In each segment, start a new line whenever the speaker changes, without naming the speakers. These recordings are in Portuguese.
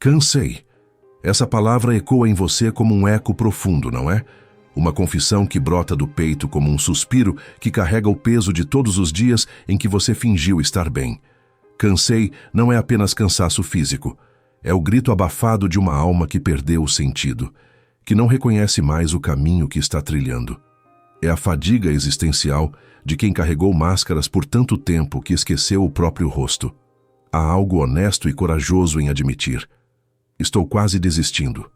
Cansei. Essa palavra ecoa em você como um eco profundo, não é? Uma confissão que brota do peito como um suspiro que carrega o peso de todos os dias em que você fingiu estar bem. Cansei não é apenas cansaço físico. É o grito abafado de uma alma que perdeu o sentido, que não reconhece mais o caminho que está trilhando. É a fadiga existencial de quem carregou máscaras por tanto tempo que esqueceu o próprio rosto. Há algo honesto e corajoso em admitir: estou quase desistindo.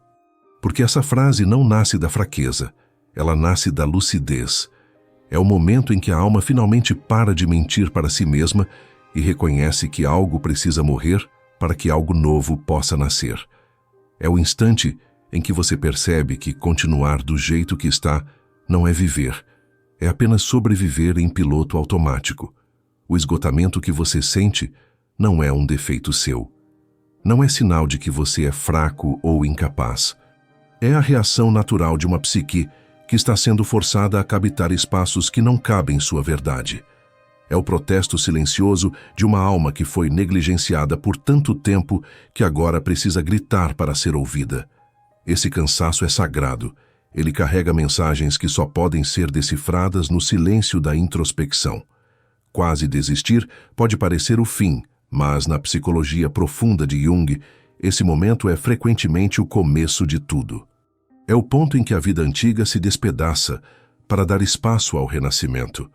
Porque essa frase não nasce da fraqueza, ela nasce da lucidez. É o momento em que a alma finalmente para de mentir para si mesma e reconhece que algo precisa morrer para que algo novo possa nascer. É o instante em que você percebe que continuar do jeito que está não é viver, é apenas sobreviver em piloto automático. O esgotamento que você sente não é um defeito seu. Não é sinal de que você é fraco ou incapaz. É a reação natural de uma psique que está sendo forçada a habitar espaços que não cabem sua verdade. É o protesto silencioso de uma alma que foi negligenciada por tanto tempo que agora precisa gritar para ser ouvida. Esse cansaço é sagrado. Ele carrega mensagens que só podem ser decifradas no silêncio da introspecção. Quase desistir pode parecer o fim, mas na psicologia profunda de Jung, esse momento é frequentemente o começo de tudo. É o ponto em que a vida antiga se despedaça para dar espaço ao renascimento.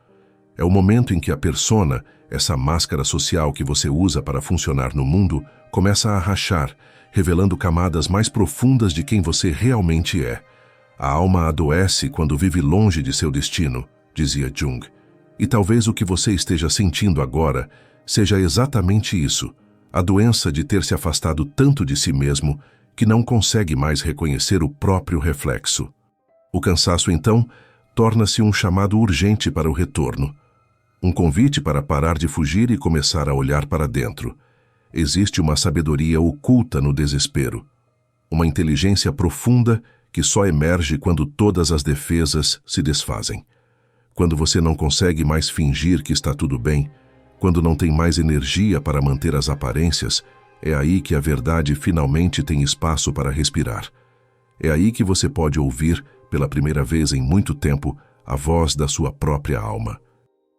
É o momento em que a persona, essa máscara social que você usa para funcionar no mundo, começa a rachar, revelando camadas mais profundas de quem você realmente é. A alma adoece quando vive longe de seu destino, dizia Jung. E talvez o que você esteja sentindo agora seja exatamente isso, a doença de ter se afastado tanto de si mesmo que não consegue mais reconhecer o próprio reflexo. O cansaço, então, torna-se um chamado urgente para o retorno. Um convite para parar de fugir e começar a olhar para dentro. Existe uma sabedoria oculta no desespero. Uma inteligência profunda que só emerge quando todas as defesas se desfazem. Quando você não consegue mais fingir que está tudo bem, quando não tem mais energia para manter as aparências, é aí que a verdade finalmente tem espaço para respirar. É aí que você pode ouvir, pela primeira vez em muito tempo, a voz da sua própria alma.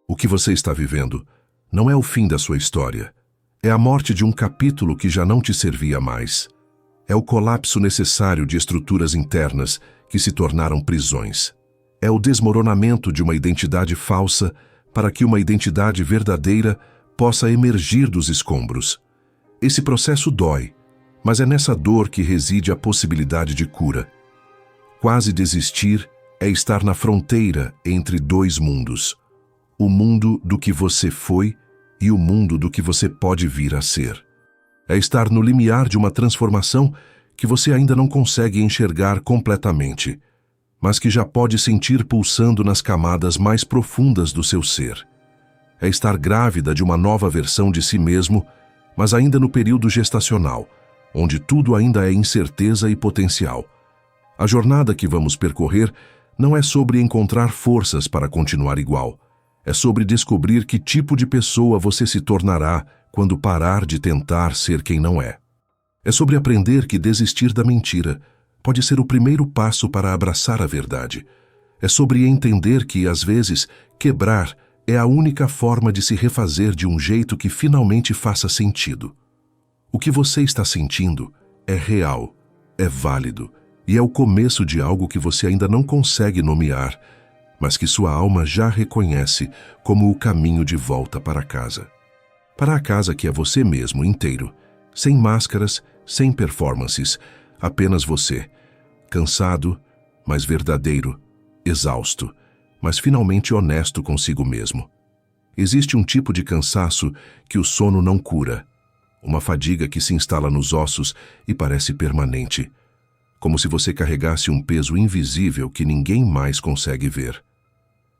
O que você está vivendo não é o fim da sua história. É a morte de um capítulo que já não te servia mais. É o colapso necessário de estruturas internas que se tornaram prisões. É o desmoronamento de uma identidade falsa para que uma identidade verdadeira possa emergir dos escombros. Esse processo dói, mas é nessa dor que reside a possibilidade de cura. Quase desistir é estar na fronteira entre dois mundos. O mundo do que você foi e o mundo do que você pode vir a ser. É estar no limiar de uma transformação que você ainda não consegue enxergar completamente, mas que já pode sentir pulsando nas camadas mais profundas do seu ser. É estar grávida de uma nova versão de si mesmo, mas ainda no período gestacional, onde tudo ainda é incerteza e potencial. A jornada que vamos percorrer não é sobre encontrar forças para continuar igual. É sobre descobrir que tipo de pessoa você se tornará quando parar de tentar ser quem não é. É sobre aprender que desistir da mentira pode ser o primeiro passo para abraçar a verdade. É sobre entender que, às vezes, quebrar é a única forma de se refazer de um jeito que finalmente faça sentido. O que você está sentindo é real, é válido e é o começo de algo que você ainda não consegue nomear, mas que sua alma já reconhece como o caminho de volta para casa. Para a casa que é você mesmo inteiro, sem máscaras, sem performances, apenas você, cansado, mas verdadeiro, exausto, mas finalmente honesto consigo mesmo. Existe um tipo de cansaço que o sono não cura, uma fadiga que se instala nos ossos e parece permanente, como se você carregasse um peso invisível que ninguém mais consegue ver.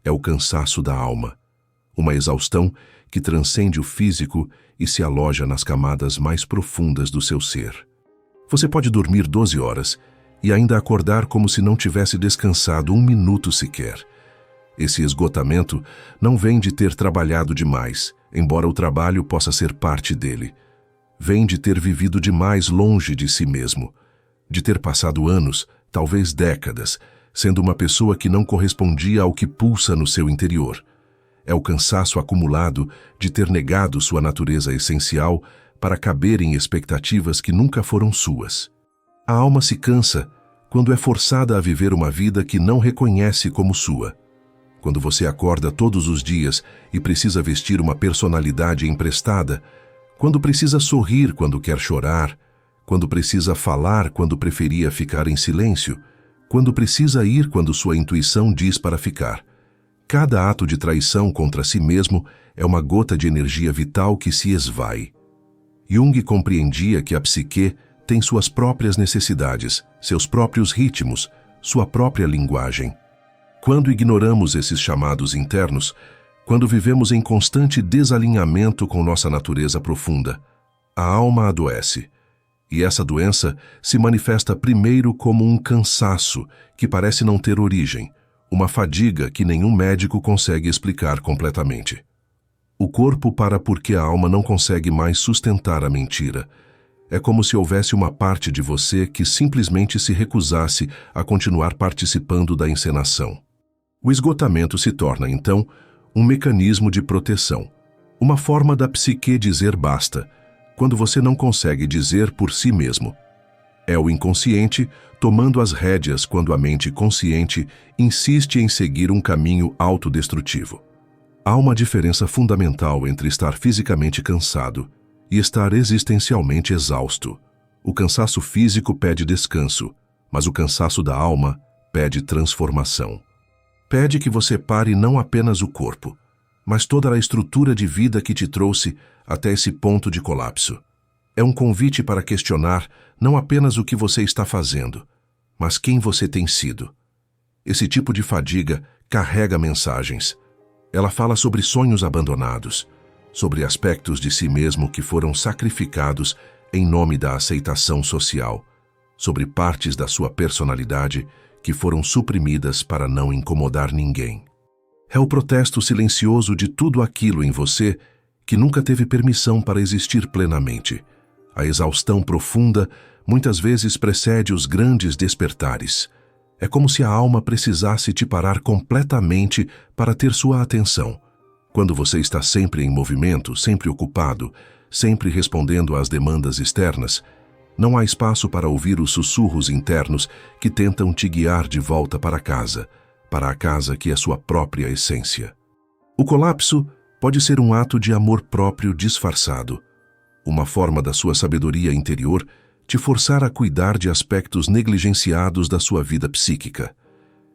É o cansaço da alma, uma exaustão que transcende o físico e se aloja nas camadas mais profundas do seu ser. Você pode dormir 12 horas e ainda acordar como se não tivesse descansado um minuto sequer. Esse esgotamento não vem de ter trabalhado demais, embora o trabalho possa ser parte dele. vem de ter vivido demais longe de si mesmo, de ter passado anos, talvez décadas, sendo uma pessoa que não correspondia ao que pulsa no seu interior. É o cansaço acumulado de ter negado sua natureza essencial para caber em expectativas que nunca foram suas. A alma se cansa quando é forçada a viver uma vida que não reconhece como sua. Quando você acorda todos os dias e precisa vestir uma personalidade emprestada, quando precisa sorrir quando quer chorar, quando precisa falar quando preferia ficar em silêncio, quando precisa ir quando sua intuição diz para ficar. Cada ato de traição contra si mesmo é uma gota de energia vital que se esvai. Jung compreendia que a psique tem suas próprias necessidades, seus próprios ritmos, sua própria linguagem. Quando ignoramos esses chamados internos, quando vivemos em constante desalinhamento com nossa natureza profunda, a alma adoece. E essa doença se manifesta primeiro como um cansaço que parece não ter origem, uma fadiga que nenhum médico consegue explicar completamente. O corpo para porque a alma não consegue mais sustentar a mentira. É como se houvesse uma parte de você que simplesmente se recusasse a continuar participando da encenação. O esgotamento se torna, então, um mecanismo de proteção, uma forma da psique dizer basta, quando você não consegue dizer por si mesmo. É o inconsciente tomando as rédeas quando a mente consciente insiste em seguir um caminho autodestrutivo. Há uma diferença fundamental entre estar fisicamente cansado e estar existencialmente exausto. O cansaço físico pede descanso, mas o cansaço da alma pede transformação. Pede que você pare não apenas o corpo, mas toda a estrutura de vida que te trouxe até esse ponto de colapso. É um convite para questionar não apenas o que você está fazendo, mas quem você tem sido. Esse tipo de fadiga carrega mensagens. Ela fala sobre sonhos abandonados, sobre aspectos de si mesmo que foram sacrificados em nome da aceitação social, sobre partes da sua personalidade que foram suprimidas para não incomodar ninguém. É o protesto silencioso de tudo aquilo em você que nunca teve permissão para existir plenamente. A exaustão profunda muitas vezes precede os grandes despertares. É como se a alma precisasse te parar completamente para ter sua atenção. Quando você está sempre em movimento, sempre ocupado, sempre respondendo às demandas externas, não há espaço para ouvir os sussurros internos que tentam te guiar de volta para a casa que é sua própria essência. O colapso pode ser um ato de amor próprio disfarçado, uma forma da sua sabedoria interior te forçar a cuidar de aspectos negligenciados da sua vida psíquica.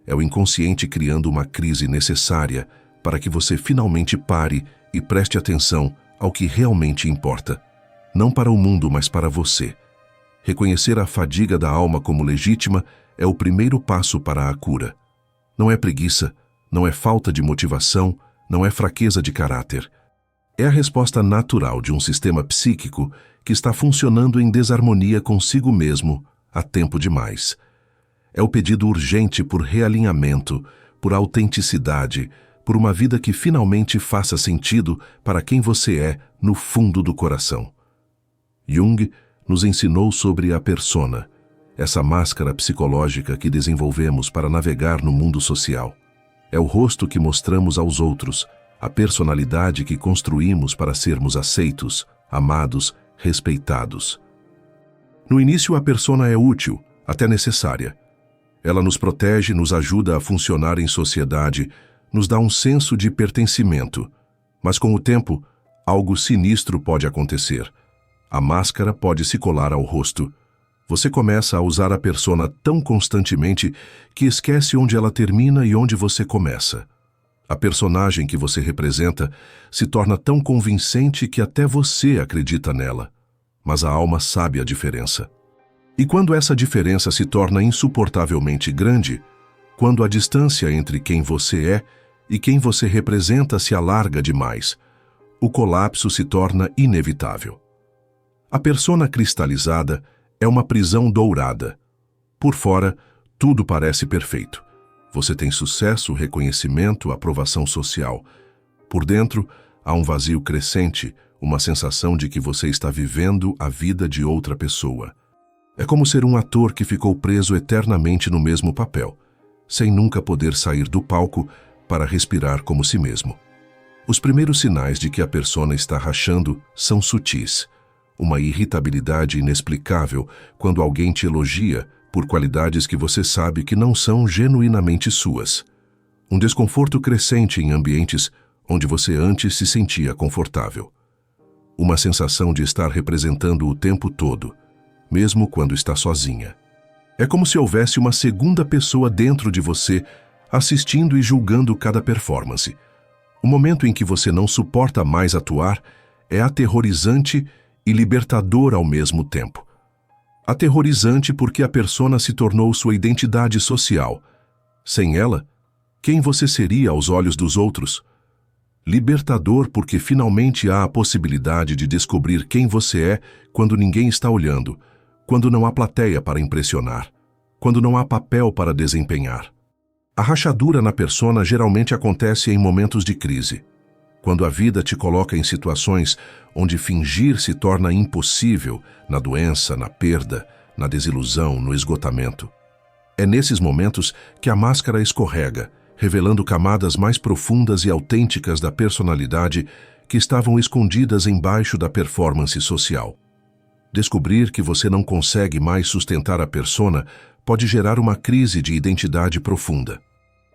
É o inconsciente criando uma crise necessária para que você finalmente pare e preste atenção ao que realmente importa, não para o mundo, mas para você. Reconhecer a fadiga da alma como legítima é o primeiro passo para a cura. Não é preguiça, não é falta de motivação, não é fraqueza de caráter. É a resposta natural de um sistema psíquico que está funcionando em desarmonia consigo mesmo há tempo demais. É o pedido urgente por realinhamento, por autenticidade, por uma vida que finalmente faça sentido para quem você é no fundo do coração. Jung nos ensinou sobre a persona, essa máscara psicológica que desenvolvemos para navegar no mundo social. É o rosto que mostramos aos outros, a personalidade que construímos para sermos aceitos, amados, respeitados. No início, a persona é útil, até necessária. Ela nos protege, nos ajuda a funcionar em sociedade, nos dá um senso de pertencimento. Mas com o tempo, algo sinistro pode acontecer. A máscara pode se colar ao rosto. Você começa a usar a persona tão constantemente que esquece onde ela termina e onde você começa. A personagem que você representa se torna tão convincente que até você acredita nela. Mas a alma sabe a diferença. E quando essa diferença se torna insuportavelmente grande, quando a distância entre quem você é e quem você representa se alarga demais, o colapso se torna inevitável. A persona cristalizada é uma prisão dourada. Por fora, tudo parece perfeito. Você tem sucesso, reconhecimento, aprovação social. Por dentro, há um vazio crescente, uma sensação de que você está vivendo a vida de outra pessoa. É como ser um ator que ficou preso eternamente no mesmo papel, sem nunca poder sair do palco para respirar como si mesmo. Os primeiros sinais de que a persona está rachando são sutis. Uma irritabilidade inexplicável quando alguém te elogia por qualidades que você sabe que não são genuinamente suas. Um desconforto crescente em ambientes onde você antes se sentia confortável. Uma sensação de estar representando o tempo todo, mesmo quando está sozinha. É como se houvesse uma segunda pessoa dentro de você, assistindo e julgando cada performance. O momento em que você não suporta mais atuar é aterrorizante e libertador ao mesmo tempo. Aterrorizante porque a persona se tornou sua identidade social. Sem ela, quem você seria aos olhos dos outros? Libertador porque finalmente há a possibilidade de descobrir quem você é quando ninguém está olhando, quando não há plateia para impressionar, quando não há papel para desempenhar. A rachadura na persona geralmente acontece em momentos de crise, quando a vida te coloca em situações onde fingir se torna impossível, na doença, na perda, na desilusão, no esgotamento. É nesses momentos que a máscara escorrega, revelando camadas mais profundas e autênticas da personalidade que estavam escondidas embaixo da performance social. Descobrir que você não consegue mais sustentar a persona pode gerar uma crise de identidade profunda.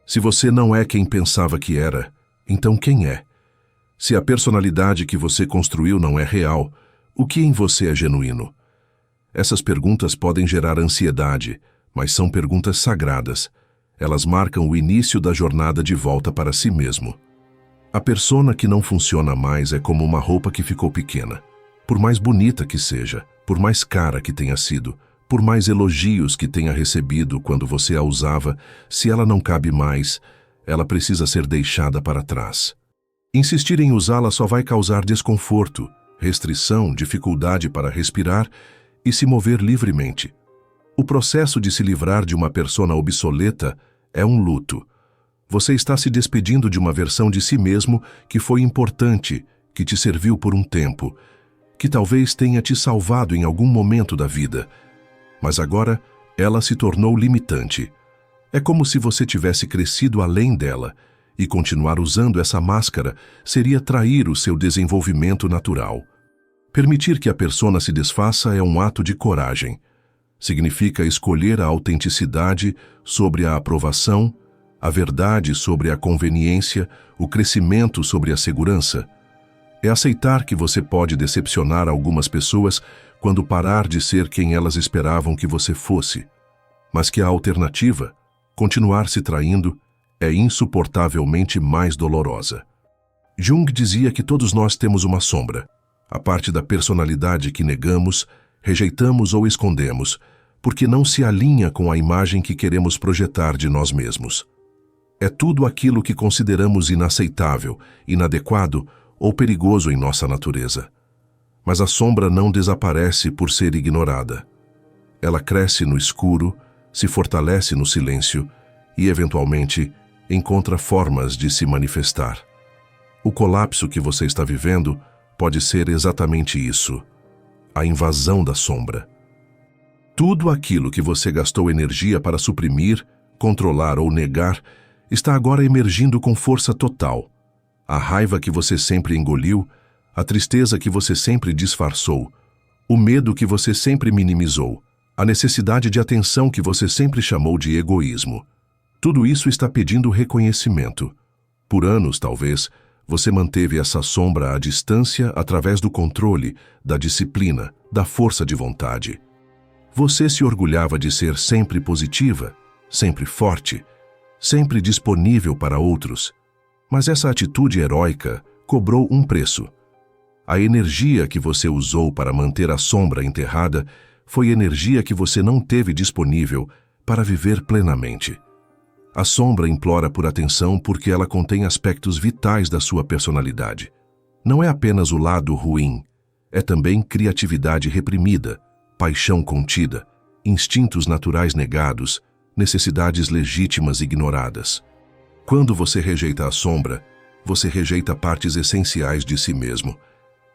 Se você não é quem pensava que era, então quem é? Se a personalidade que você construiu não é real, o que em você é genuíno? Essas perguntas podem gerar ansiedade, mas são perguntas sagradas. Elas marcam o início da jornada de volta para si mesmo. A persona que não funciona mais é como uma roupa que ficou pequena. Por mais bonita que seja, por mais cara que tenha sido, por mais elogios que tenha recebido quando você a usava, se ela não cabe mais, ela precisa ser deixada para trás. Insistir em usá-la só vai causar desconforto, restrição, dificuldade para respirar e se mover livremente. O processo de se livrar de uma persona obsoleta é um luto. Você está se despedindo de uma versão de si mesmo que foi importante, que te serviu por um tempo, que talvez tenha te salvado em algum momento da vida. Mas agora ela se tornou limitante. É como se você tivesse crescido além dela, e continuar usando essa máscara seria trair o seu desenvolvimento natural. Permitir que a persona se desfaça é um ato de coragem. Significa escolher a autenticidade sobre a aprovação, a verdade sobre a conveniência, o crescimento sobre a segurança. É aceitar que você pode decepcionar algumas pessoas quando parar de ser quem elas esperavam que você fosse, mas que a alternativa, continuar se traindo, é insuportavelmente mais dolorosa. Jung dizia que todos nós temos uma sombra, a parte da personalidade que negamos, rejeitamos ou escondemos, porque não se alinha com a imagem que queremos projetar de nós mesmos. É tudo aquilo que consideramos inaceitável, inadequado ou perigoso em nossa natureza. Mas a sombra não desaparece por ser ignorada. Ela cresce no escuro, se fortalece no silêncio e, eventualmente, encontra formas de se manifestar. O colapso que você está vivendo pode ser exatamente isso, a invasão da sombra. Tudo aquilo que você gastou energia para suprimir, controlar ou negar está agora emergindo com força total. A raiva que você sempre engoliu, a tristeza que você sempre disfarçou, o medo que você sempre minimizou, a necessidade de atenção que você sempre chamou de egoísmo. Tudo isso está pedindo reconhecimento. Por anos, talvez, você manteve essa sombra à distância através do controle, da disciplina, da força de vontade. Você se orgulhava de ser sempre positiva, sempre forte, sempre disponível para outros. Mas essa atitude heróica cobrou um preço. A energia que você usou para manter a sombra enterrada foi energia que você não teve disponível para viver plenamente. A sombra implora por atenção porque ela contém aspectos vitais da sua personalidade. Não é apenas o lado ruim, é também criatividade reprimida, paixão contida, instintos naturais negados, necessidades legítimas ignoradas. Quando você rejeita a sombra, você rejeita partes essenciais de si mesmo.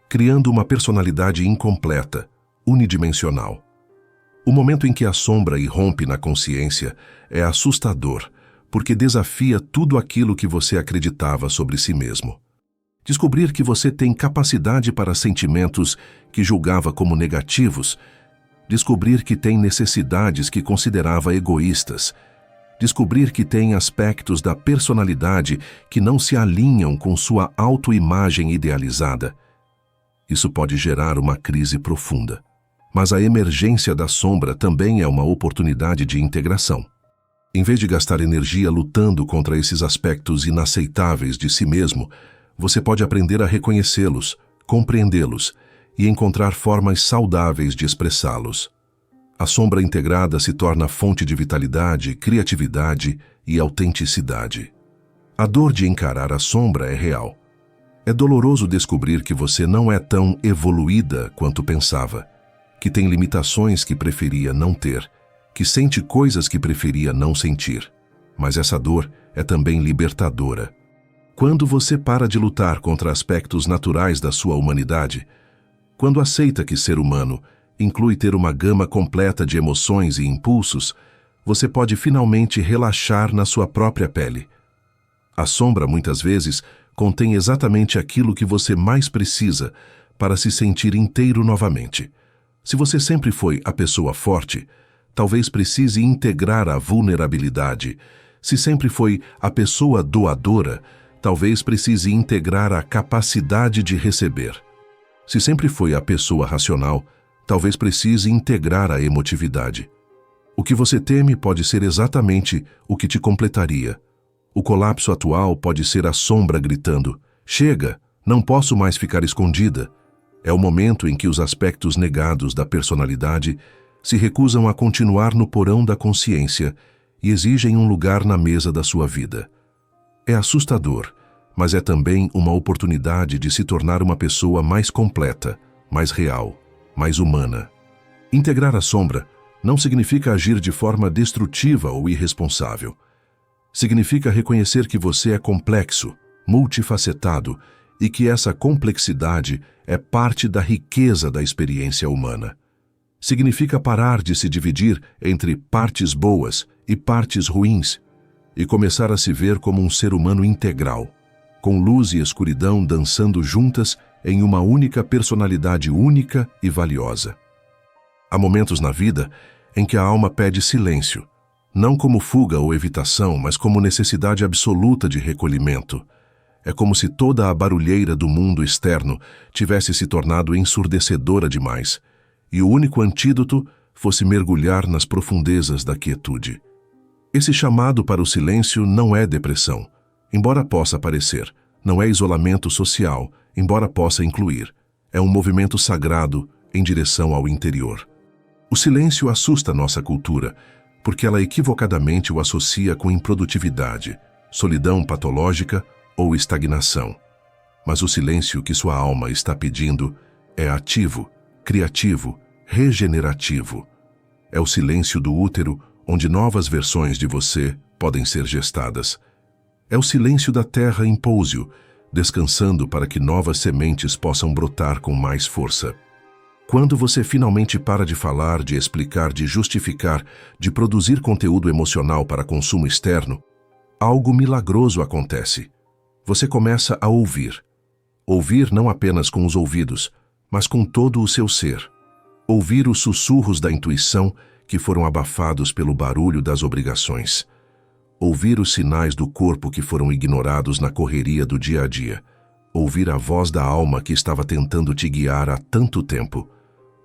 criando uma personalidade incompleta, unidimensional. O momento em que a sombra irrompe na consciência é assustador, porque desafia tudo aquilo que você acreditava sobre si mesmo. Descobrir que você tem capacidade para sentimentos que julgava como negativos, descobrir que tem necessidades que considerava egoístas, descobrir que tem aspectos da personalidade que não se alinham com sua autoimagem idealizada. Isso pode gerar uma crise profunda. Mas a emergência da sombra também é uma oportunidade de integração. Em vez de gastar energia lutando contra esses aspectos inaceitáveis de si mesmo, você pode aprender a reconhecê-los, compreendê-los e encontrar formas saudáveis de expressá-los. A sombra integrada se torna fonte de vitalidade, criatividade e autenticidade. A dor de encarar a sombra é real. É doloroso descobrir que você não é tão evoluída quanto pensava, que tem limitações que preferia não ter, que sente coisas que preferia não sentir. Mas essa dor é também libertadora. Quando você para de lutar contra aspectos naturais da sua humanidade, quando aceita que ser humano inclui ter uma gama completa de emoções e impulsos, você pode finalmente relaxar na sua própria pele. A sombra, muitas vezes, contém exatamente aquilo que você mais precisa para se sentir inteiro novamente. Se você sempre foi a pessoa forte, talvez precise integrar a vulnerabilidade. Se sempre foi a pessoa doadora, talvez precise integrar a capacidade de receber. Se sempre foi a pessoa racional, talvez precise integrar a emotividade. O que você teme pode ser exatamente o que te completaria. O colapso atual pode ser a sombra gritando: "Chega, não posso mais ficar escondida." É o momento em que os aspectos negados da personalidade se recusam a continuar no porão da consciência e exigem um lugar na mesa da sua vida. É assustador, mas é também uma oportunidade de se tornar uma pessoa mais completa, mais real, mais humana. Integrar a sombra não significa agir de forma destrutiva ou irresponsável. Significa reconhecer que você é complexo, multifacetado e que essa complexidade é parte da riqueza da experiência humana. Significa parar de se dividir entre partes boas e partes ruins e começar a se ver como um ser humano integral, com luz e escuridão dançando juntas em uma única personalidade única e valiosa. Há momentos na vida em que a alma pede silêncio, não como fuga ou evitação, mas como necessidade absoluta de recolhimento. É como se toda a barulheira do mundo externo tivesse se tornado ensurdecedora demais, e o único antídoto fosse mergulhar nas profundezas da quietude. Esse chamado para o silêncio não é depressão, embora possa parecer. Não é isolamento social, embora possa incluir. É um movimento sagrado em direção ao interior. O silêncio assusta nossa cultura, porque ela equivocadamente o associa com improdutividade, solidão patológica ou estagnação. Mas o silêncio que sua alma está pedindo é ativo, criativo, regenerativo. É o silêncio do útero onde novas versões de você podem ser gestadas. É o silêncio da terra impouso, descansando para que novas sementes possam brotar com mais força. Quando você finalmente para de falar, de explicar, de justificar, de produzir conteúdo emocional para consumo externo, algo milagroso acontece. Você começa a ouvir. Ouvir não apenas com os ouvidos, mas com todo o seu ser. Ouvir os sussurros da intuição que foram abafados pelo barulho das obrigações. Ouvir os sinais do corpo que foram ignorados na correria do dia a dia. Ouvir a voz da alma que estava tentando te guiar há tanto tempo.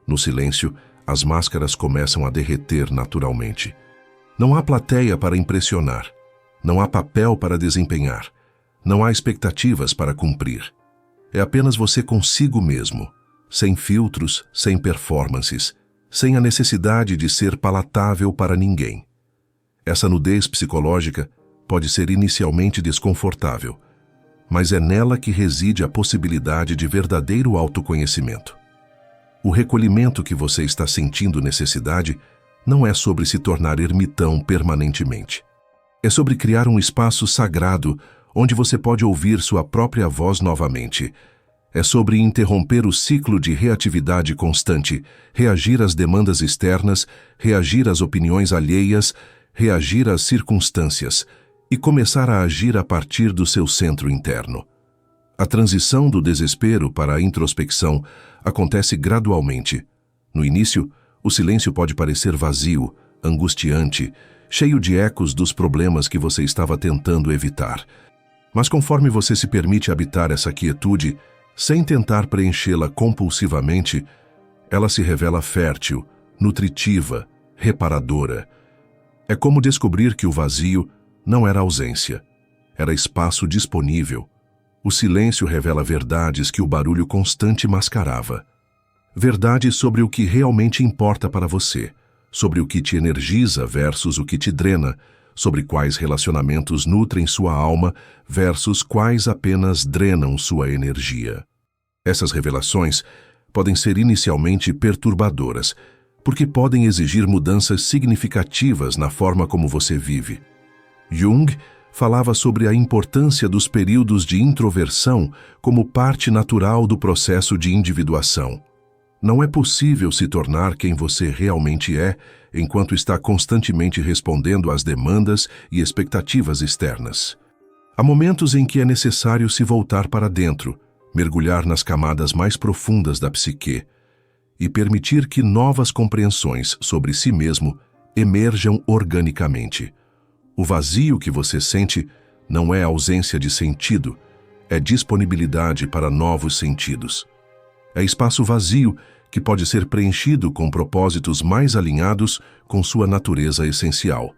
No silêncio, as máscaras começam a derreter naturalmente. Não há plateia para impressionar. Não há papel para desempenhar. Não há expectativas para cumprir. É apenas você consigo mesmo, sem filtros, sem performances, sem a necessidade de ser palatável para ninguém. Essa nudez psicológica pode ser inicialmente desconfortável, mas é nela que reside a possibilidade de verdadeiro autoconhecimento. O recolhimento que você está sentindo necessidade não é sobre se tornar ermitão permanentemente. É sobre criar um espaço sagrado onde você pode ouvir sua própria voz novamente. É sobre interromper o ciclo de reatividade constante, reagir às demandas externas, reagir às opiniões alheias, reagir às circunstâncias e começar a agir a partir do seu centro interno. A transição do desespero para a introspecção acontece gradualmente. No início, o silêncio pode parecer vazio, angustiante, cheio de ecos dos problemas que você estava tentando evitar. Mas conforme você se permite habitar essa quietude, sem tentar preenchê-la compulsivamente, ela se revela fértil, nutritiva, reparadora. É como descobrir que o vazio não era ausência, era espaço disponível. O silêncio revela verdades que o barulho constante mascarava. Verdades sobre o que realmente importa para você, sobre o que te energiza versus o que te drena, sobre quais relacionamentos nutrem sua alma versus quais apenas drenam sua energia. Essas revelações podem ser inicialmente perturbadoras, porque podem exigir mudanças significativas na forma como você vive. Jung falava sobre a importância dos períodos de introversão como parte natural do processo de individuação. Não é possível se tornar quem você realmente é enquanto está constantemente respondendo às demandas e expectativas externas. Há momentos em que é necessário se voltar para dentro, mergulhar nas camadas mais profundas da psique e permitir que novas compreensões sobre si mesmo emerjam organicamente. O vazio que você sente não é ausência de sentido, é disponibilidade para novos sentidos. É espaço vazio que pode ser preenchido com propósitos mais alinhados com sua natureza essencial.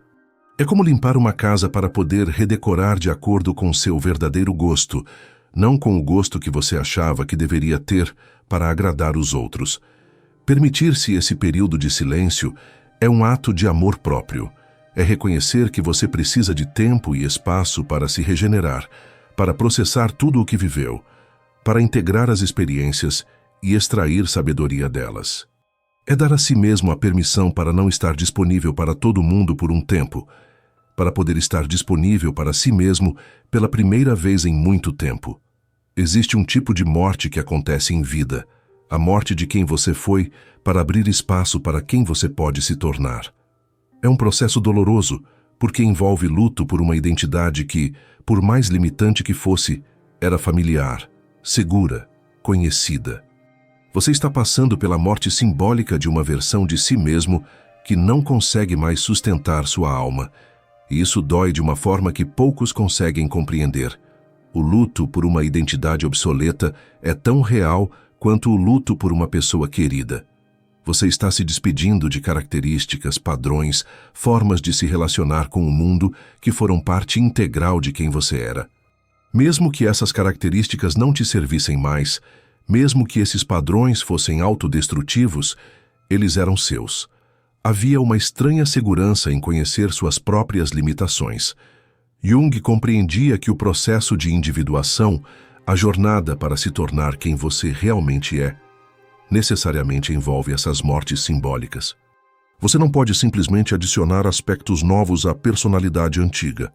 É como limpar uma casa para poder redecorar de acordo com seu verdadeiro gosto, não com o gosto que você achava que deveria ter para agradar os outros. Permitir-se esse período de silêncio é um ato de amor próprio. É reconhecer que você precisa de tempo e espaço para se regenerar, para processar tudo o que viveu, para integrar as experiências e extrair sabedoria delas. É dar a si mesmo a permissão para não estar disponível para todo mundo por um tempo, para poder estar disponível para si mesmo pela primeira vez em muito tempo. Existe um tipo de morte que acontece em vida, a morte de quem você foi para abrir espaço para quem você pode se tornar. É um processo doloroso, porque envolve luto por uma identidade que, por mais limitante que fosse, era familiar, segura, conhecida. Você está passando pela morte simbólica de uma versão de si mesmo que não consegue mais sustentar sua alma, e isso dói de uma forma que poucos conseguem compreender. O luto por uma identidade obsoleta é tão real quanto o luto por uma pessoa querida. Você está se despedindo de características, padrões, formas de se relacionar com o mundo que foram parte integral de quem você era. Mesmo que essas características não te servissem mais, mesmo que esses padrões fossem autodestrutivos, eles eram seus. Havia uma estranha segurança em conhecer suas próprias limitações. Jung compreendia que o processo de individuação, a jornada para se tornar quem você realmente é, necessariamente envolve essas mortes simbólicas. Você não pode simplesmente adicionar aspectos novos à personalidade antiga.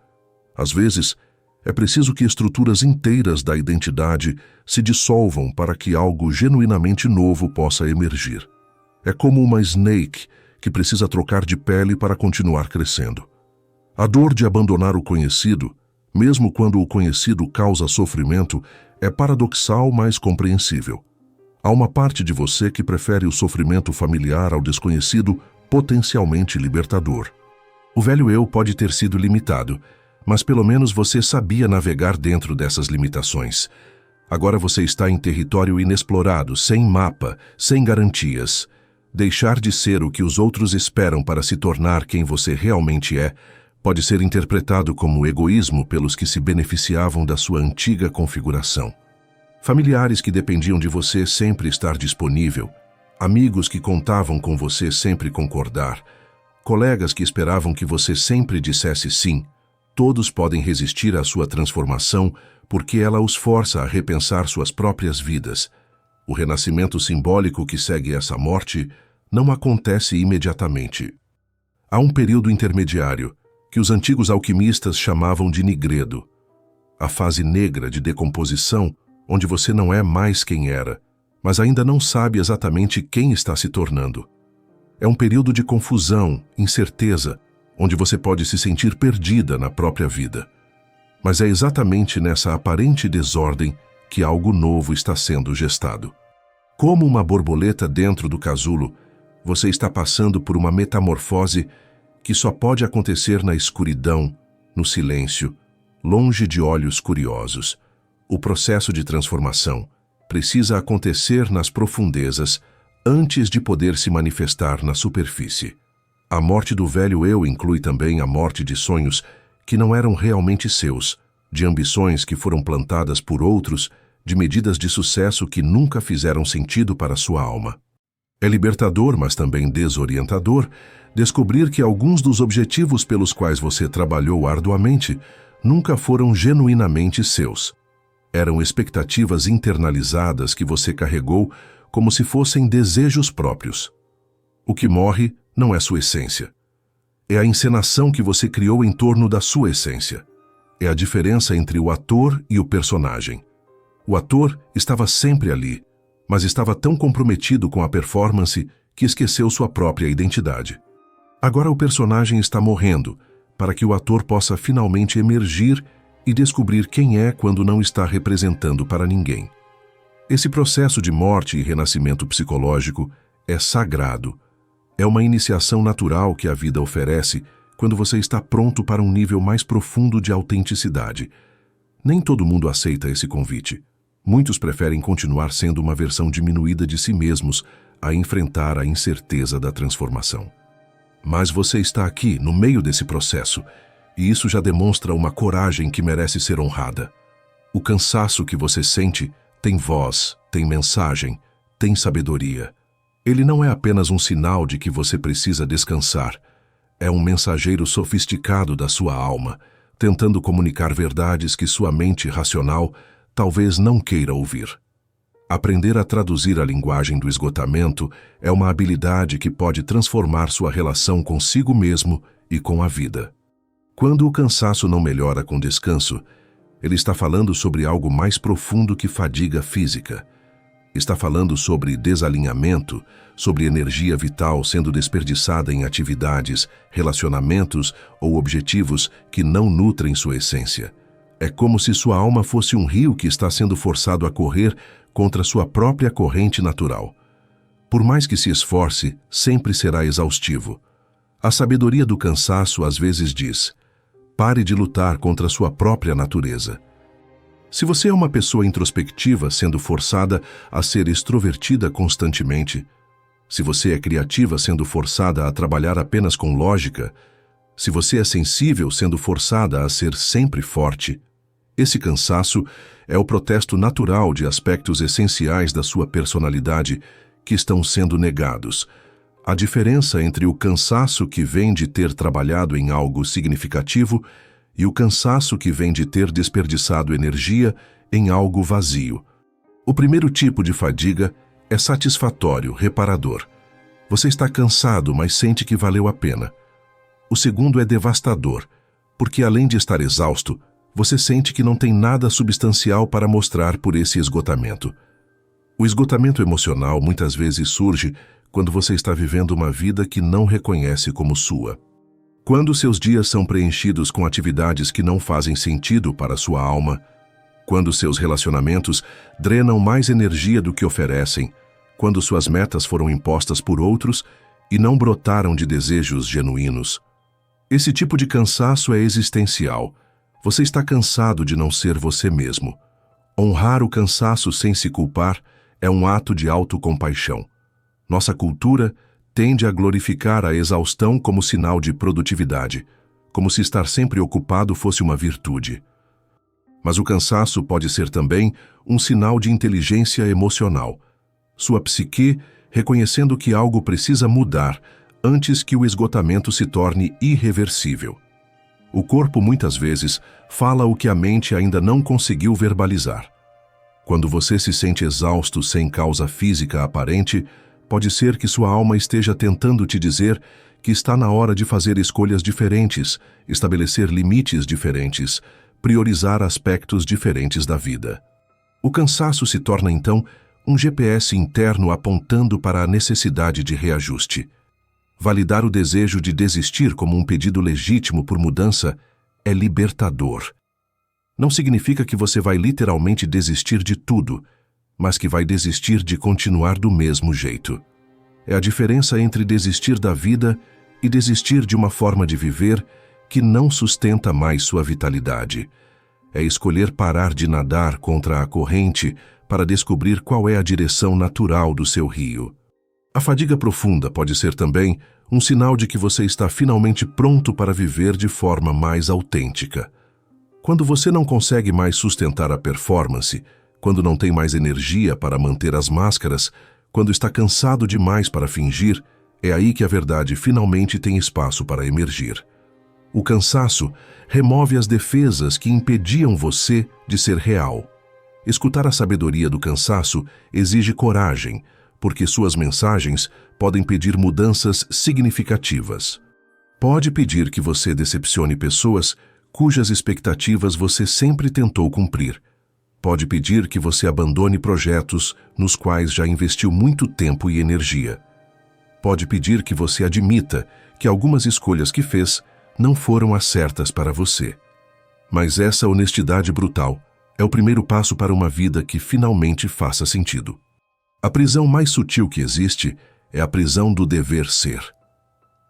Às vezes, é preciso que estruturas inteiras da identidade se dissolvam para que algo genuinamente novo possa emergir. É como uma snake que precisa trocar de pele para continuar crescendo. A dor de abandonar o conhecido, mesmo quando o conhecido causa sofrimento, é paradoxal, mas compreensível. Há uma parte de você que prefere o sofrimento familiar ao desconhecido potencialmente libertador. O velho eu pode ter sido limitado, mas pelo menos você sabia navegar dentro dessas limitações. Agora você está em território inexplorado, sem mapa, sem garantias. Deixar de ser o que os outros esperam para se tornar quem você realmente é pode ser interpretado como egoísmo pelos que se beneficiavam da sua antiga configuração. Familiares que dependiam de você sempre estar disponível, amigos que contavam com você sempre concordar, colegas que esperavam que você sempre dissesse sim, todos podem resistir à sua transformação porque ela os força a repensar suas próprias vidas. O renascimento simbólico que segue essa morte não acontece imediatamente. Há um período intermediário, que os antigos alquimistas chamavam de nigredo. A fase negra de decomposição, onde você não é mais quem era, mas ainda não sabe exatamente quem está se tornando. É um período de confusão, incerteza, onde você pode se sentir perdida na própria vida. Mas é exatamente nessa aparente desordem que algo novo está sendo gestado. Como uma borboleta dentro do casulo, você está passando por uma metamorfose que só pode acontecer na escuridão, no silêncio, longe de olhos curiosos. O processo de transformação precisa acontecer nas profundezas antes de poder se manifestar na superfície. A morte do velho eu inclui também a morte de sonhos que não eram realmente seus, de ambições que foram plantadas por outros, de medidas de sucesso que nunca fizeram sentido para sua alma. É libertador, mas também desorientador, descobrir que alguns dos objetivos pelos quais você trabalhou arduamente nunca foram genuinamente seus. Eram expectativas internalizadas que você carregou como se fossem desejos próprios. O que morre não é sua essência. É a encenação que você criou em torno da sua essência. É a diferença entre o ator e o personagem. O ator estava sempre ali, mas estava tão comprometido com a performance que esqueceu sua própria identidade. Agora o personagem está morrendo, para que o ator possa finalmente emergir e descobrir quem é quando não está representando para ninguém. Esse processo de morte e renascimento psicológico é sagrado. É uma iniciação natural que a vida oferece quando você está pronto para um nível mais profundo de autenticidade. Nem todo mundo aceita esse convite. Muitos preferem continuar sendo uma versão diminuída de si mesmos a enfrentar a incerteza da transformação. Mas você está aqui, no meio desse processo, e isso já demonstra uma coragem que merece ser honrada. O cansaço que você sente tem voz, tem mensagem, tem sabedoria. Ele não é apenas um sinal de que você precisa descansar. É um mensageiro sofisticado da sua alma, tentando comunicar verdades que sua mente racional talvez não queira ouvir. Aprender a traduzir a linguagem do esgotamento é uma habilidade que pode transformar sua relação consigo mesmo e com a vida. Quando o cansaço não melhora com descanso, ele está falando sobre algo mais profundo que fadiga física. Está falando sobre desalinhamento, sobre energia vital sendo desperdiçada em atividades, relacionamentos ou objetivos que não nutrem sua essência. É como se sua alma fosse um rio que está sendo forçado a correr contra sua própria corrente natural. Por mais que se esforce, sempre será exaustivo. A sabedoria do cansaço às vezes diz: pare de lutar contra sua própria natureza. Se você é uma pessoa introspectiva sendo forçada a ser extrovertida constantemente, se você é criativa sendo forçada a trabalhar apenas com lógica, se você é sensível sendo forçada a ser sempre forte, esse cansaço é o protesto natural de aspectos essenciais da sua personalidade que estão sendo negados. A diferença entre o cansaço que vem de ter trabalhado em algo significativo e o cansaço que vem de ter desperdiçado energia em algo vazio. O primeiro tipo de fadiga é satisfatório, reparador. Você está cansado, mas sente que valeu a pena. O segundo é devastador, porque além de estar exausto, você sente que não tem nada substancial para mostrar por esse esgotamento. O esgotamento emocional muitas vezes surge quando você está vivendo uma vida que não reconhece como sua. Quando seus dias são preenchidos com atividades que não fazem sentido para sua alma, quando seus relacionamentos drenam mais energia do que oferecem, quando suas metas foram impostas por outros e não brotaram de desejos genuínos. Esse tipo de cansaço é existencial. Você está cansado de não ser você mesmo. Honrar o cansaço sem se culpar é um ato de autocompaixão. Nossa cultura tende a glorificar a exaustão como sinal de produtividade, como se estar sempre ocupado fosse uma virtude. Mas o cansaço pode ser também um sinal de inteligência emocional. Sua psique reconhecendo que algo precisa mudar antes que o esgotamento se torne irreversível. O corpo muitas vezes fala o que a mente ainda não conseguiu verbalizar. Quando você se sente exausto sem causa física aparente, pode ser que sua alma esteja tentando te dizer que está na hora de fazer escolhas diferentes, estabelecer limites diferentes, priorizar aspectos diferentes da vida. O cansaço se torna, então, um GPS interno apontando para a necessidade de reajuste. Validar o desejo de desistir como um pedido legítimo por mudança é libertador. Não significa que você vai literalmente desistir de tudo, mas que vai desistir de continuar do mesmo jeito. É a diferença entre desistir da vida e desistir de uma forma de viver que não sustenta mais sua vitalidade. É escolher parar de nadar contra a corrente para descobrir qual é a direção natural do seu rio. A fadiga profunda pode ser também um sinal de que você está finalmente pronto para viver de forma mais autêntica. Quando você não consegue mais sustentar a performance, quando não tem mais energia para manter as máscaras, quando está cansado demais para fingir, é aí que a verdade finalmente tem espaço para emergir. O cansaço remove as defesas que impediam você de ser real. Escutar a sabedoria do cansaço exige coragem, porque suas mensagens podem pedir mudanças significativas. Pode pedir que você decepcione pessoas cujas expectativas você sempre tentou cumprir. Pode pedir que você abandone projetos nos quais já investiu muito tempo e energia. Pode pedir que você admita que algumas escolhas que fez não foram as certas para você. Mas essa honestidade brutal é o primeiro passo para uma vida que finalmente faça sentido. A prisão mais sutil que existe é a prisão do dever ser.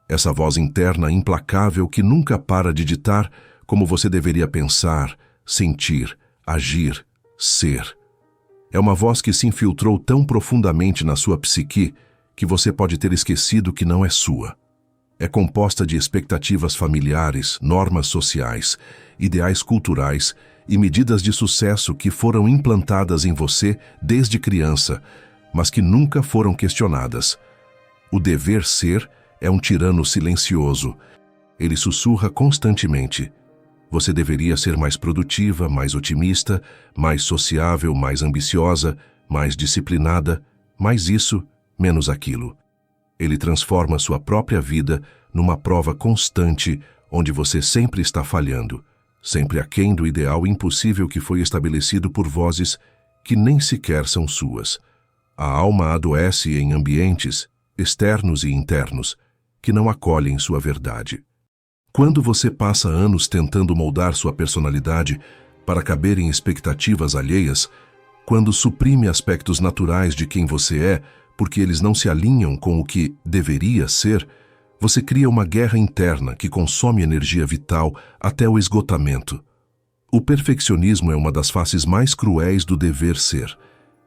Essa voz interna implacável que nunca para de ditar como você deveria pensar, sentir, agir, ser. É uma voz que se infiltrou tão profundamente na sua psique que você pode ter esquecido que não é sua. É composta de expectativas familiares, normas sociais, ideais culturais e medidas de sucesso que foram implantadas em você desde criança, mas que nunca foram questionadas. O dever ser é um tirano silencioso. Ele sussurra constantemente. Você deveria ser mais produtiva, mais otimista, mais sociável, mais ambiciosa, mais disciplinada, mais isso, menos aquilo. Ele transforma sua própria vida numa prova constante onde você sempre está falhando, sempre aquém do ideal impossível que foi estabelecido por vozes que nem sequer são suas. A alma adoece em ambientes, externos e internos, que não acolhem sua verdade. Quando você passa anos tentando moldar sua personalidade para caber em expectativas alheias, quando suprime aspectos naturais de quem você é porque eles não se alinham com o que deveria ser, você cria uma guerra interna que consome energia vital até o esgotamento. O perfeccionismo é uma das faces mais cruéis do dever ser.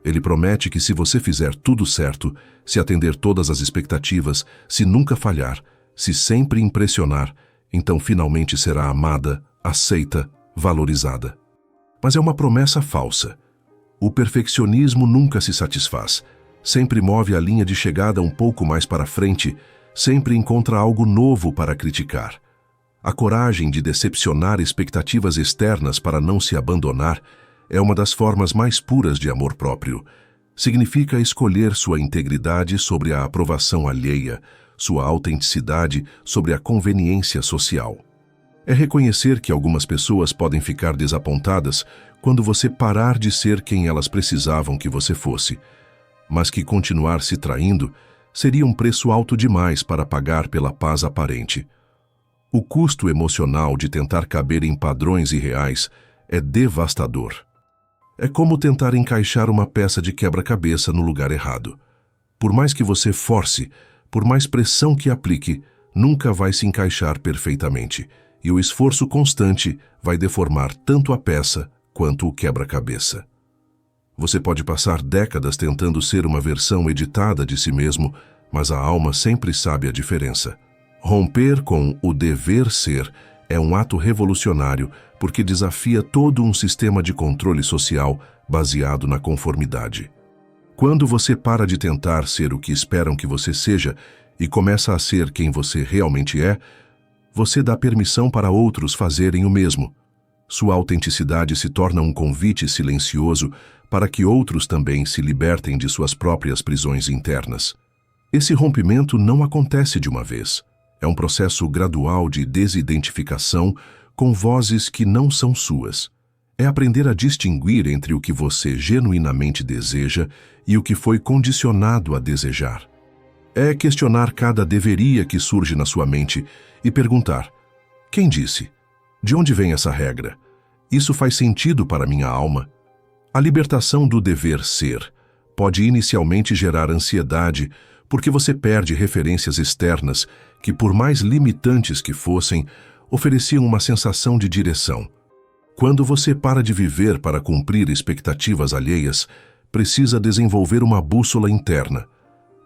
Ele promete que se você fizer tudo certo, se atender todas as expectativas, se nunca falhar, se sempre impressionar, então finalmente será amada, aceita, valorizada. Mas é uma promessa falsa. O perfeccionismo nunca se satisfaz. Sempre move a linha de chegada um pouco mais para frente, sempre encontra algo novo para criticar. A coragem de decepcionar expectativas externas para não se abandonar é uma das formas mais puras de amor próprio. Significa escolher sua integridade sobre a aprovação alheia, sua autenticidade sobre a conveniência social. É reconhecer que algumas pessoas podem ficar desapontadas quando você parar de ser quem elas precisavam que você fosse, mas que continuar se traindo seria um preço alto demais para pagar pela paz aparente. O custo emocional de tentar caber em padrões irreais é devastador. É como tentar encaixar uma peça de quebra-cabeça no lugar errado. Por mais que você force, por mais pressão que aplique, nunca vai se encaixar perfeitamente, e o esforço constante vai deformar tanto a peça quanto o quebra-cabeça. Você pode passar décadas tentando ser uma versão editada de si mesmo, mas a alma sempre sabe a diferença. Romper com o dever ser é um ato revolucionário porque desafia todo um sistema de controle social baseado na conformidade. Quando você para de tentar ser o que esperam que você seja e começa a ser quem você realmente é, você dá permissão para outros fazerem o mesmo. Sua autenticidade se torna um convite silencioso para que outros também se libertem de suas próprias prisões internas. Esse rompimento não acontece de uma vez. É um processo gradual de desidentificação com vozes que não são suas. É aprender a distinguir entre o que você genuinamente deseja e o que foi condicionado a desejar. É questionar cada deveria que surge na sua mente e perguntar: quem disse? De onde vem essa regra? Isso faz sentido para minha alma? A libertação do dever ser pode inicialmente gerar ansiedade porque você perde referências externas que, por mais limitantes que fossem, ofereciam uma sensação de direção. Quando você para de viver para cumprir expectativas alheias, precisa desenvolver uma bússola interna,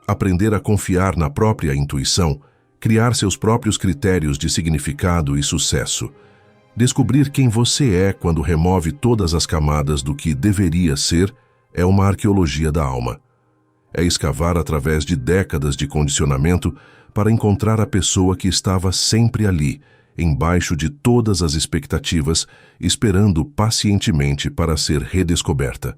aprender a confiar na própria intuição, criar seus próprios critérios de significado e sucesso. Descobrir quem você é quando remove todas as camadas do que deveria ser é uma arqueologia da alma. É escavar através de décadas de condicionamento para encontrar a pessoa que estava sempre ali, embaixo de todas as expectativas, esperando pacientemente para ser redescoberta.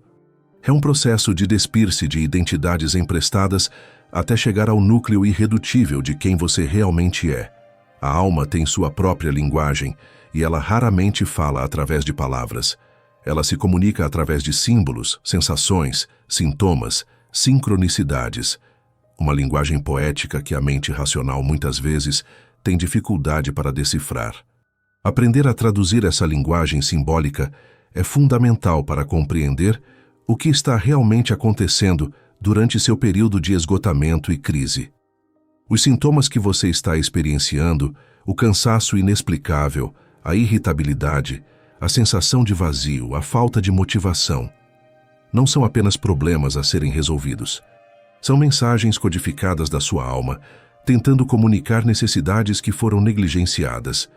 É um processo de despir-se de identidades emprestadas até chegar ao núcleo irredutível de quem você realmente é. A alma tem sua própria linguagem e ela raramente fala através de palavras. Ela se comunica através de símbolos, sensações, sintomas, sincronicidades. Uma linguagem poética que a mente racional muitas vezes tem dificuldade para decifrar. Aprender a traduzir essa linguagem simbólica é fundamental para compreender o que está realmente acontecendo durante seu período de esgotamento e crise. Os sintomas que você está experienciando, o cansaço inexplicável, a irritabilidade, a sensação de vazio, a falta de motivação, não são apenas problemas a serem resolvidos. São mensagens codificadas da sua alma, tentando comunicar necessidades que foram negligenciadas,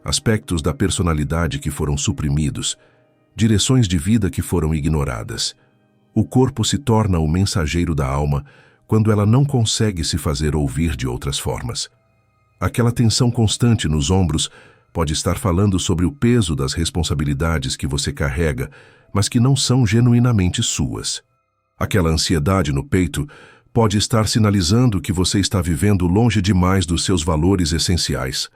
aspectos da personalidade que foram suprimidos, direções de vida que foram ignoradas. O corpo se torna o mensageiro da alma quando ela não consegue se fazer ouvir de outras formas. Aquela tensão constante nos ombros pode estar falando sobre o peso das responsabilidades que você carrega, mas que não são genuinamente suas. Aquela ansiedade no peito pode estar sinalizando que você está vivendo longe demais dos seus valores essenciais.